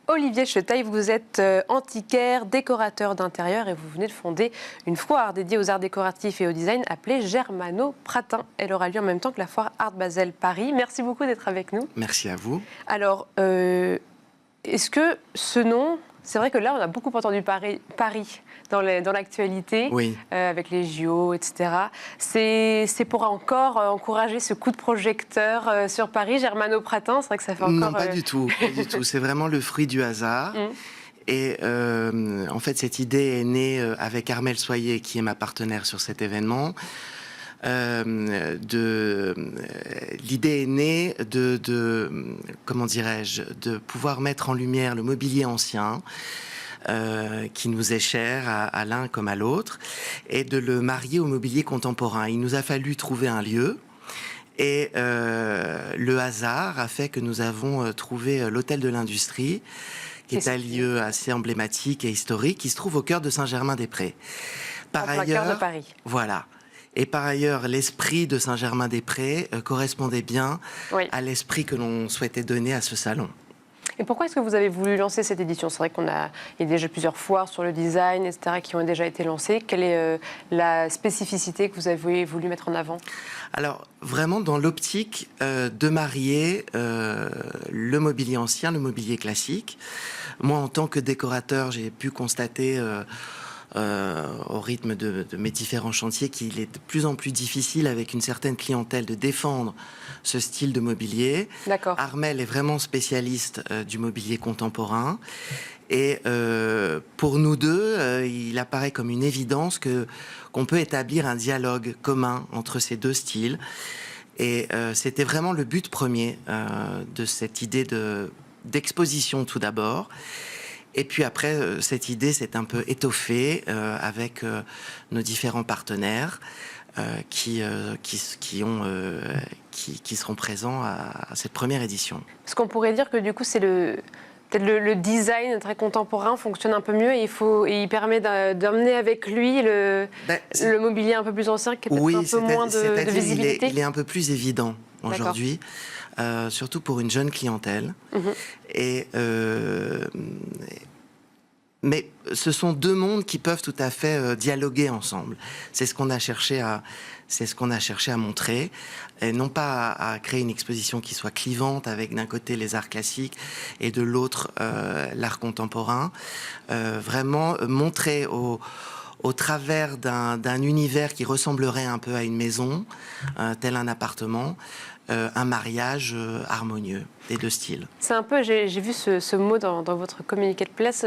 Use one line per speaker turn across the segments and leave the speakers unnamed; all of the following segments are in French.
Olivier Chetaille, vous êtes antiquaire, décorateur d'intérieur et vous venez de fonder une foire dédiée aux arts décoratifs et au design appelée Germano Pratin. Elle aura lieu en même temps que la foire Art Basel Paris. Merci beaucoup d'être avec nous.
Merci à vous.
Alors, est-ce que ce nom, c'est vrai que là on a beaucoup entendu Paris dans l'actualité,
Oui.
avec les JO, etc. C'est pour encore encourager ce coup de projecteur sur Paris, Germano Pratin. C'est vrai que ça fait encore...
Non, pas du tout. Pas du tout. C'est vraiment le fruit du hasard. Et en fait, cette idée est née avec Armelle Soyer, qui est ma partenaire sur cet événement. L'idée est née comment dirais-je, de pouvoir mettre en lumière le mobilier ancien, qui nous est cher à l'un comme à l'autre, et de le marier au mobilier contemporain. Il nous a fallu trouver un lieu. Et le hasard a fait que nous avons trouvé l'Hôtel de l'Industrie, qui est un lieu assez emblématique et historique, qui se trouve au cœur de Saint-Germain-des-Prés.
Par ailleurs, cœur de Paris.
Voilà. Et par ailleurs, l'esprit de Saint-Germain-des-Prés correspondait bien à l'esprit que l'on souhaitait donner à ce salon.
Et pourquoi est-ce que vous avez voulu lancer cette édition? C'est vrai qu'il y a déjà plusieurs foires sur le design, etc., qui ont déjà été lancées. Quelle est la spécificité que vous avez voulu mettre en avant?
Alors, vraiment dans l'optique de marier le mobilier ancien, le mobilier classique. Moi, en tant que décorateur, j'ai pu constater... au rythme de mes différents chantiers, qu'il est de plus en plus difficile avec une certaine clientèle de défendre ce style de mobilier.
D'accord.
Armelle est vraiment spécialiste du mobilier contemporain. Et pour nous deux, il apparaît comme une évidence qu'on peut établir un dialogue commun entre ces deux styles. Et c'était vraiment le but premier de cette idée d'exposition tout d'abord. Et puis après, cette idée s'est un peu étoffée avec nos différents partenaires qui seront présents à cette première édition.
Parce qu'on pourrait dire que du coup, c'est peut-être le design très contemporain fonctionne un peu mieux et il permet d'emmener avec lui le mobilier un peu plus ancien qui a peut-être un peu moins de visibilité.
Il est un peu plus évident aujourd'hui. Surtout pour une jeune clientèle. Et, mais ce sont deux mondes qui peuvent tout à fait dialoguer ensemble. C'est ce qu'on a cherché à montrer, et non pas à créer une exposition qui soit clivante avec d'un côté les arts classiques et de l'autre l'art contemporain. Vraiment montrer au travers d'un univers qui ressemblerait un peu à une maison, tel un appartement, un mariage harmonieux des deux styles.
C'est un peu, j'ai vu ce mot dans votre communiqué de presse,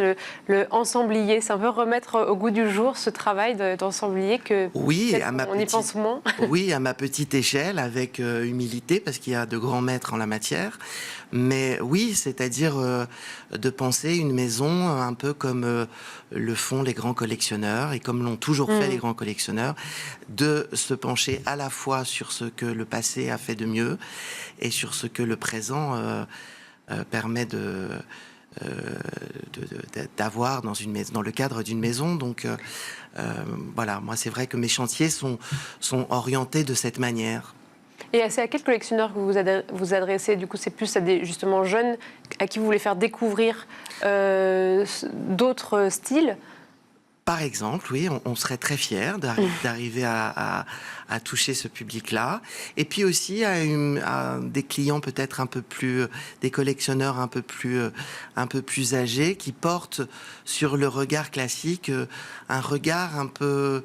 le ensemblier. C'est un peu remettre au goût du jour ce travail d'ensemblier que on y pense moins.
Oui, à ma petite échelle, avec humilité, parce qu'il y a de grands maîtres en la matière. Mais oui, c'est-à-dire de penser une maison un peu comme le font les grands collectionneurs, et comme l'ont toujours fait les grands collectionneurs, de se pencher à la fois sur ce que le passé a fait de mieux, et sur ce que le présent permet d'avoir dans le cadre d'une maison. Donc voilà, moi c'est vrai que mes chantiers sont orientés de cette manière.
Et c'est à quel collectionneur que vous vous adressez? Du coup, c'est plus à des justement jeunes à qui vous voulez faire découvrir d'autres styles?
Par exemple, oui, on serait très fiers d'arriver à toucher ce public-là. Et puis aussi à des clients peut-être un peu plus, des collectionneurs un peu plus âgés, qui portent sur le regard classique un regard un peu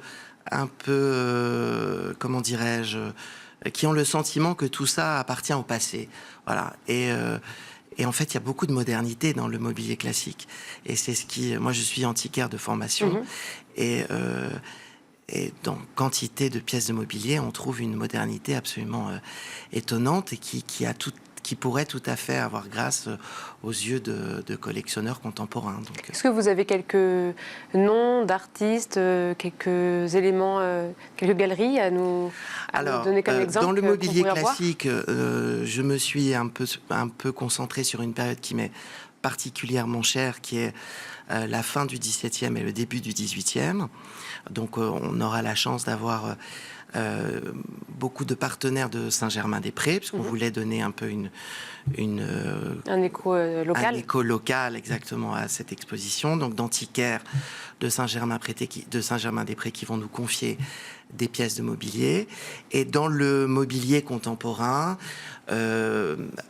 comment dirais-je, qui ont le sentiment que tout ça appartient au passé. Voilà. Et en fait, il y a beaucoup de modernité dans le mobilier classique. Et c'est ce qui... Moi, je suis antiquaire de formation. Et dans quantité de pièces de mobilier, on trouve une modernité absolument étonnante et qui pourrait tout à fait avoir grâce aux yeux de collectionneurs contemporains.
Est-ce que vous avez quelques noms d'artistes, quelques éléments, quelques galeries à nous donner comme exemple?
Dans le mobilier classique, je me suis un peu concentré sur une période qui m'est particulièrement cher, qui est la fin du XVIIe et le début du XVIIIe. Donc on aura la chance d'avoir beaucoup de partenaires de Saint-Germain-des-Prés, puisqu'on voulait donner un peu
un écho local.
Un écho local, exactement, à cette exposition. Donc d'antiquaires de Saint-Germain-des-Prés qui vont nous confier des pièces de mobilier. Et dans le mobilier contemporain,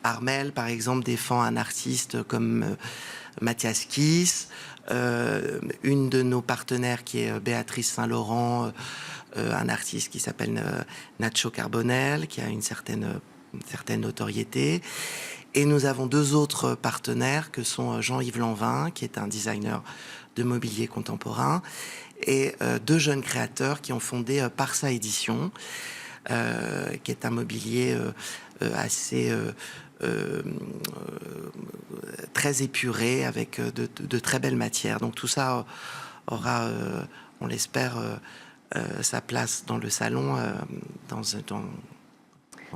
Armel, par exemple, défend un artiste comme Mathias Kiss, une de nos partenaires qui est Béatrice Saint-Laurent, un artiste qui s'appelle Nacho Carbonel, qui a une certaine notoriété. Et nous avons deux autres partenaires que sont Jean-Yves Lanvin, qui est un designer de mobilier contemporain, et deux jeunes créateurs qui ont fondé Parsa Édition, qui est un mobilier assez très épuré, avec de très belles matières. Donc tout ça aura, on l'espère, sa place dans le salon, dans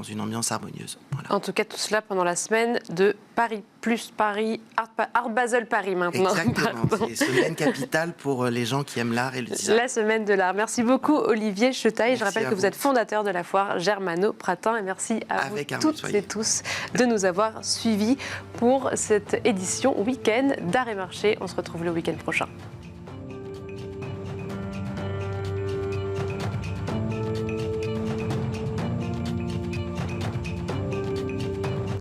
une ambiance harmonieuse. Voilà.
En tout cas, tout cela pendant la semaine de Paris plus Paris, Art Basel Paris maintenant.
Exactement, c'est semaine capitale pour les gens qui aiment l'art et le design.
La semaine de l'art. Merci beaucoup Olivier Chetaille. Je rappelle que vous êtes fondateur de la foire Germano Pratin et merci à vous toutes et tous de nous avoir suivis pour cette édition week-end d'Art et Marché. On se retrouve le week-end prochain.